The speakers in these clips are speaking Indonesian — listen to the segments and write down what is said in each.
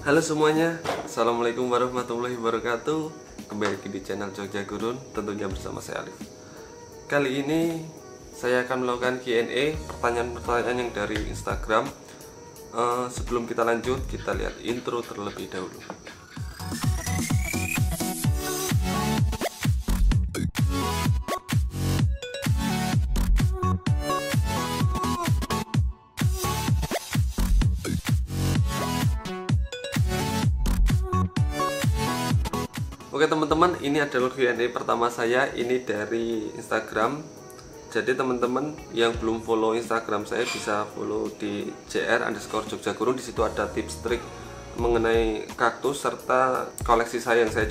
Halo semuanya, Assalamualaikum warahmatullahi wabarakatuh. Kembali lagi di channel Jogja Gurun, tentunya bersama saya Alif. Kali ini saya akan melakukan Q&A, pertanyaan-pertanyaan yang dari Instagram. Sebelum kita lanjut, kita lihat intro terlebih dahulu. Oke teman-teman, ini adalah Q&A pertama saya, ini dari Instagram. Jadi teman-teman yang belum follow Instagram saya bisa follow di @jr_Jogja Gurun. Di situ ada tips trik mengenai kaktus serta koleksi saya yang saya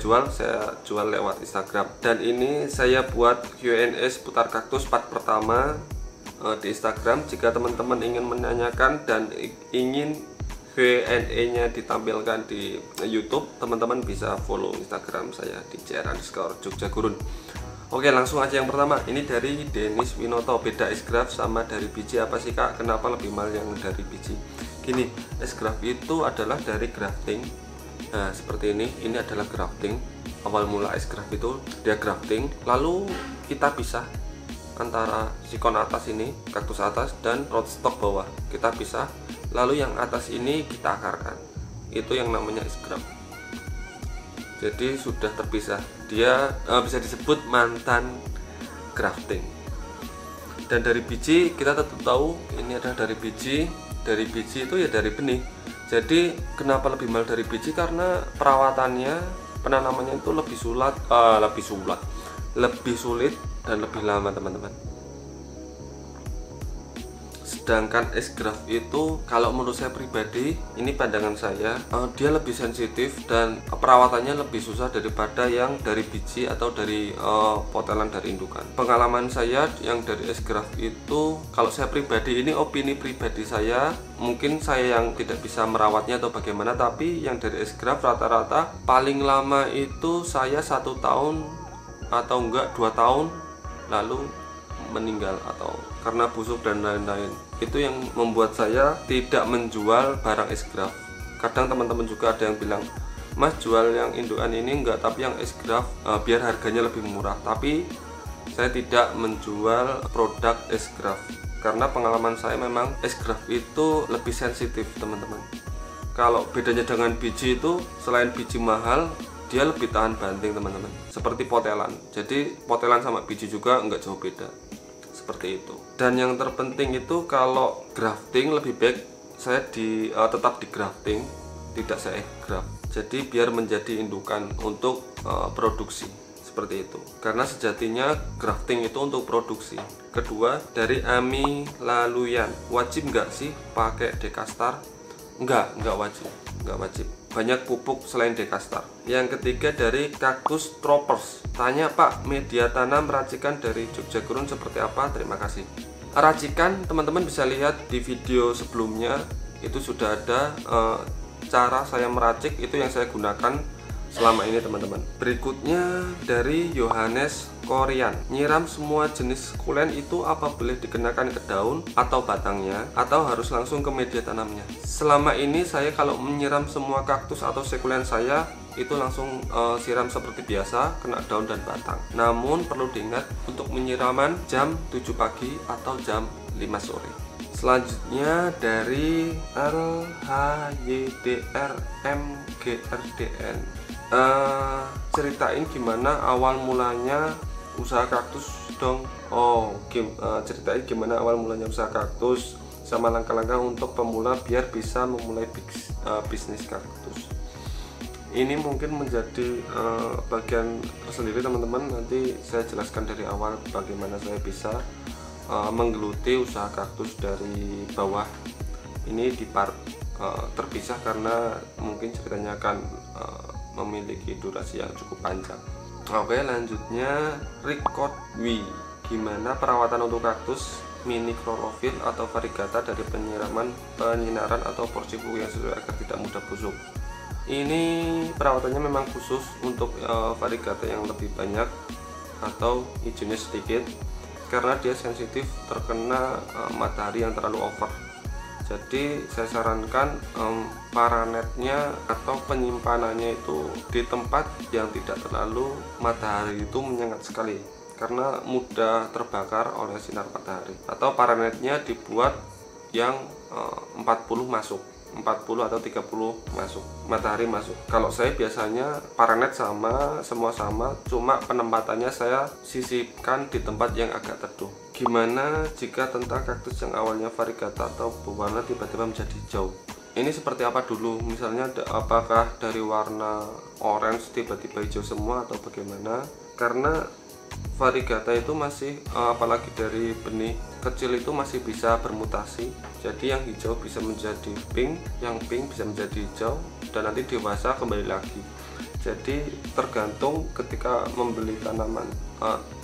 jual lewat Instagram. Dan ini saya buat Q&A seputar kaktus part pertama di Instagram. Jika teman-teman ingin menanyakan dan ingin Q&A-nya ditampilkan di YouTube, teman-teman bisa follow Instagram saya di @jr_Jogja Gurun. Oke, langsung aja yang pertama. Ini dari Denis Winoto. Beda S-Graph sama dari biji apa sih kak? Kenapa lebih mahal yang dari biji? Gini, S-Graph itu adalah dari grafting. Nah, seperti ini. Ini adalah grafting. Awal mula S-Graph itu dia grafting. Lalu kita pisah antara sikon atas ini, kaktus atas, dan rootstock bawah. Kita pisah. Lalu yang atas ini kita akarkan. Itu yang namanya S-Graph. Jadi sudah terpisah. Dia bisa disebut mantan grafting. Dan dari biji kita tetap tahu ini adalah dari biji. Dari biji itu ya dari benih. Jadi kenapa lebih mahal dari biji? Karena perawatannya, penanamannya itu lebih sulit dan lebih lama teman-teman. Sedangkan S-Graph itu kalau menurut saya pribadi, ini pandangan saya, dia lebih sensitif dan perawatannya lebih susah daripada yang dari biji atau dari potelan dari indukan. Pengalaman saya yang dari S-Graph itu, kalau saya pribadi, ini opini pribadi saya, mungkin saya yang tidak bisa merawatnya atau bagaimana, tapi yang dari S-Graph rata-rata paling lama itu saya 1 tahun atau enggak 2 tahun lalu meninggal atau karena busuk dan lain-lain. Itu yang membuat saya tidak menjual barang S-Graph. Kadang teman-teman juga ada yang bilang, mas jual yang indukan ini enggak, tapi yang S-Graph biar harganya lebih murah. Tapi saya tidak menjual produk S-Graph karena pengalaman saya memang S-Graph itu lebih sensitif teman-teman. Kalau bedanya dengan biji itu, selain biji mahal, dia lebih tahan banting teman-teman, seperti potelan. Jadi potelan sama biji juga enggak jauh beda, seperti itu. Dan yang terpenting itu kalau grafting lebih baik saya tetap di grafting, tidak saya graft. Jadi biar menjadi indukan untuk produksi, seperti itu. Karena sejatinya grafting itu untuk produksi. Kedua, dari Ami Laluyan, wajib nggak sih pakai Dekastar? Enggak wajib. Banyak pupuk selain Dekastar. Yang ketiga dari Kaktus Troppers. Tanya Pak, media tanam racikan dari Jogja Gurun seperti apa? Terima kasih. Racikan teman-teman bisa lihat di video sebelumnya, itu sudah ada cara saya meracik, itu yang saya gunakan selama ini teman-teman. Berikutnya dari Yohanes Korean, nyiram semua jenis sukulen itu apa boleh dikenakan ke daun atau batangnya, atau harus langsung ke media tanamnya? Selama ini saya kalau menyiram semua kaktus atau sukulen saya itu langsung siram seperti biasa, kena daun dan batang. Namun perlu diingat untuk penyiraman jam 7 pagi atau jam 5 sore. Selanjutnya dari LHYDRMGRDN, ceritain gimana awal mulanya usaha kaktus dong. Ceritain gimana awal mulanya usaha kaktus sama langkah-langkah untuk pemula biar bisa memulai bisnis kaktus. Ini mungkin menjadi bagian sendiri teman-teman. Nanti saya jelaskan dari awal bagaimana saya bisa menggeluti usaha kaktus dari bawah. Ini di part terpisah karena mungkin ceritanya akan memiliki durasi yang cukup panjang. Oke, lanjutnya Record Wi, gimana perawatan untuk kaktus mini chlorophyll atau variegata dari penyinaran atau porsi pupuk yang sesuai agar tidak mudah busuk? Ini perawatannya memang khusus untuk variegata yang lebih banyak atau hijaunya sedikit, karena dia sensitif terkena matahari yang terlalu over. Jadi saya sarankan paranetnya atau penyimpanannya itu di tempat yang tidak terlalu matahari itu menyengat sekali, karena mudah terbakar oleh sinar matahari. Atau paranetnya dibuat yang 40 masuk, 40 atau 30 masuk, matahari masuk. Kalau saya biasanya paranet semua sama, cuma penempatannya saya sisipkan di tempat yang agak teduh. Gimana jika tentang kaktus yang awalnya variegata atau berwarna tiba-tiba menjadi hijau? Ini seperti apa dulu? Misalnya apakah dari warna orange tiba-tiba hijau semua atau bagaimana? Karena variegata itu masih apalagi dari benih kecil itu masih bisa bermutasi. Jadi yang hijau bisa menjadi pink, yang pink bisa menjadi hijau, dan nanti dewasa kembali lagi. Jadi tergantung ketika membeli tanaman,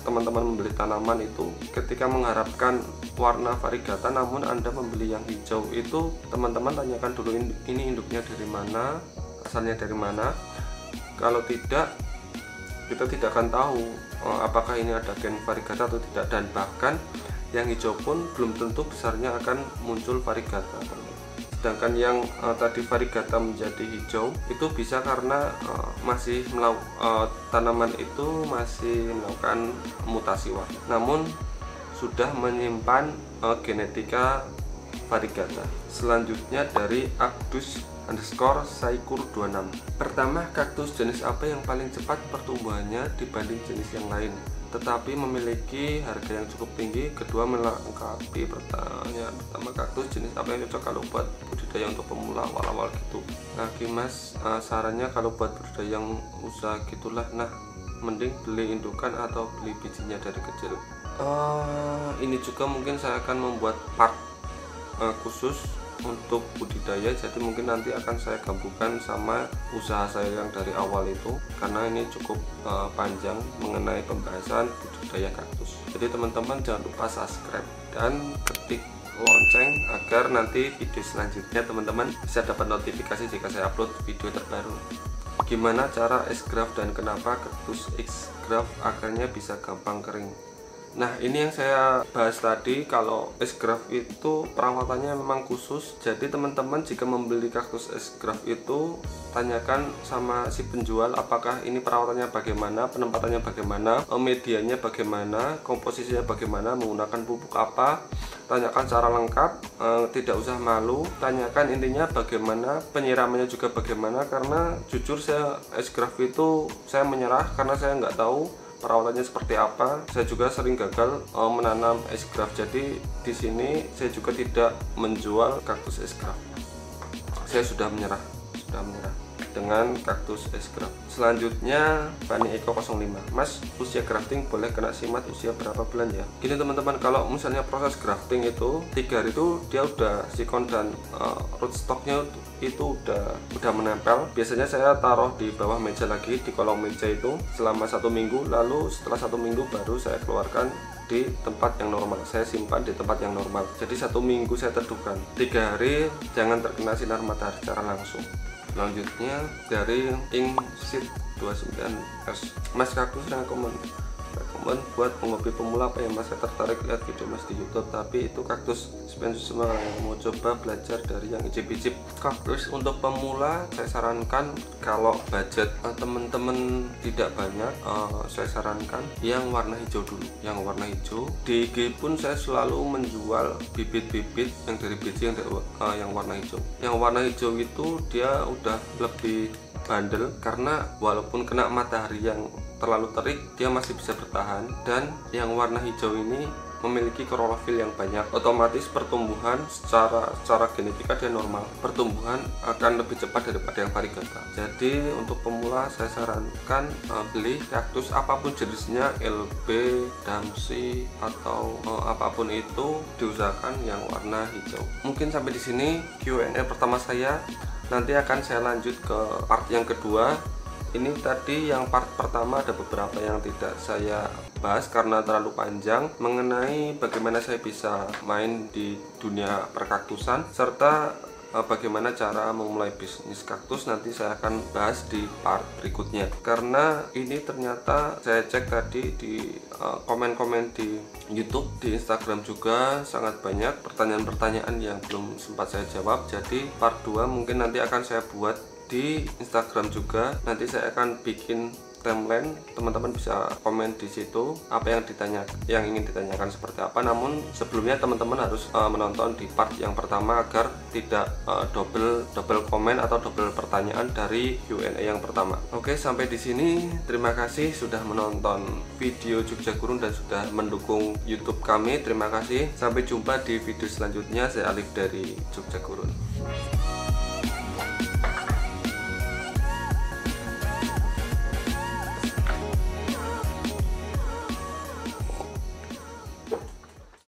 teman-teman membeli tanaman itu ketika mengharapkan warna variegata namun Anda membeli yang hijau, itu teman-teman tanyakan dulu ini induknya dari mana, asalnya dari mana. Kalau tidak, kita tidak akan tahu apakah ini ada gen variegata atau tidak, dan bahkan yang hijau pun belum tentu besarnya akan muncul variegata. Sedangkan yang tadi variegata menjadi hijau itu bisa karena masih tanaman itu masih melakukan mutasi warna, namun sudah menyimpan genetika variegata. Selanjutnya dari Agdus_Saikur26. Pertama, kaktus jenis apa yang paling cepat pertumbuhannya dibanding jenis yang lain, tetapi memiliki harga yang cukup tinggi? Kedua, melengkapi pertanyaan pertama, kaktus jenis apa yang cocok kalau buat budidaya untuk pemula awal-awal gitu. Nah, Mas, sarannya kalau buat budidaya yang usaha gitulah, nah mending beli indukan atau beli bijinya dari kecil. Ini juga mungkin saya akan membuat part khusus untuk budidaya, jadi mungkin nanti akan saya gabungkan sama usaha saya yang dari awal itu, karena ini cukup panjang mengenai pembahasan budidaya kaktus. Jadi teman-teman jangan lupa subscribe dan ketik lonceng agar nanti video selanjutnya teman-teman bisa dapat notifikasi jika saya upload video terbaru. Gimana cara X-graft dan kenapa kaktus X-graft akarnya bisa gampang kering? Nah, ini yang saya bahas tadi. Kalau X-graft itu perawatannya memang khusus. Jadi teman-teman jika membeli kaktus X-graft itu tanyakan sama si penjual apakah ini perawatannya bagaimana, penempatannya bagaimana, medianya bagaimana, komposisinya bagaimana, menggunakan pupuk apa. Tanyakan secara lengkap, tidak usah malu. Tanyakan intinya bagaimana, penyiramannya juga bagaimana. Karena jujur saya X-graft itu saya menyerah karena saya nggak tahu perawatannya seperti apa. Saya juga sering gagal menanam X-graft. Jadi di sini saya juga tidak menjual kaktus X-graft. Saya sudah menyerah dengan kaktus X-graft. Selanjutnya Bani Eko 05. Mas, usia grafting boleh kena simat usia berapa bulan ya? Gini teman-teman, kalau misalnya proses grafting itu 3 hari itu dia udah sikon dan rootstocknya itu udah menempel. Biasanya saya taruh di bawah meja lagi, di kolong meja itu selama 1 minggu, lalu setelah 1 minggu baru saya keluarkan di tempat yang normal. Saya simpan di tempat yang normal. Jadi 1 minggu saya teduhkan, 3 hari jangan terkena sinar matahari secara langsung. Selanjutnya dari Ingsit29S. Mas, kaktus rekomend buat penghobi pemula apa ya Mas? Saya tertarik lihat video Mas di YouTube, tapi itu kaktus semua yang mau coba belajar dari yang icip-icip. Kaktus untuk pemula saya sarankan kalau budget teman-teman tidak banyak, saya sarankan yang warna hijau dulu. Yang warna hijau di IG pun saya selalu menjual bibit-bibit yang dari biji yang warna hijau. Yang warna hijau itu dia udah lebih bandel karena walaupun kena matahari yang terlalu terik dia masih bisa bertahan, dan yang warna hijau ini memiliki klorofil yang banyak, otomatis pertumbuhan secara genetika dia normal, pertumbuhan akan lebih cepat daripada yang variegata. Jadi untuk pemula saya sarankan beli kaktus apapun jenisnya, LB, Damsi atau apapun itu, diusahakan yang warna hijau. Mungkin sampai di sini Q&A pertama saya. Nanti akan saya lanjut ke part yang kedua. Ini tadi yang part pertama ada beberapa yang tidak saya bahas karena terlalu panjang, mengenai bagaimana saya bisa main di dunia perkaktusan serta bagaimana cara memulai bisnis kaktus nanti saya akan bahas di part berikutnya, karena ini ternyata saya cek tadi di komen-komen di YouTube, di Instagram juga sangat banyak pertanyaan-pertanyaan yang belum sempat saya jawab. Jadi part 2 mungkin nanti akan saya buat di Instagram juga. Nanti saya akan bikin timeline, teman-teman bisa komen di situ apa yang ingin ditanyakan seperti apa. Namun sebelumnya teman-teman harus menonton di part yang pertama agar tidak double komen atau double pertanyaan dari Q&A yang pertama. Oke, sampai di sini terima kasih sudah menonton video Jogja Gurun dan sudah mendukung YouTube kami. Terima kasih. Sampai jumpa di video selanjutnya. Saya Alif dari Jogja Gurun.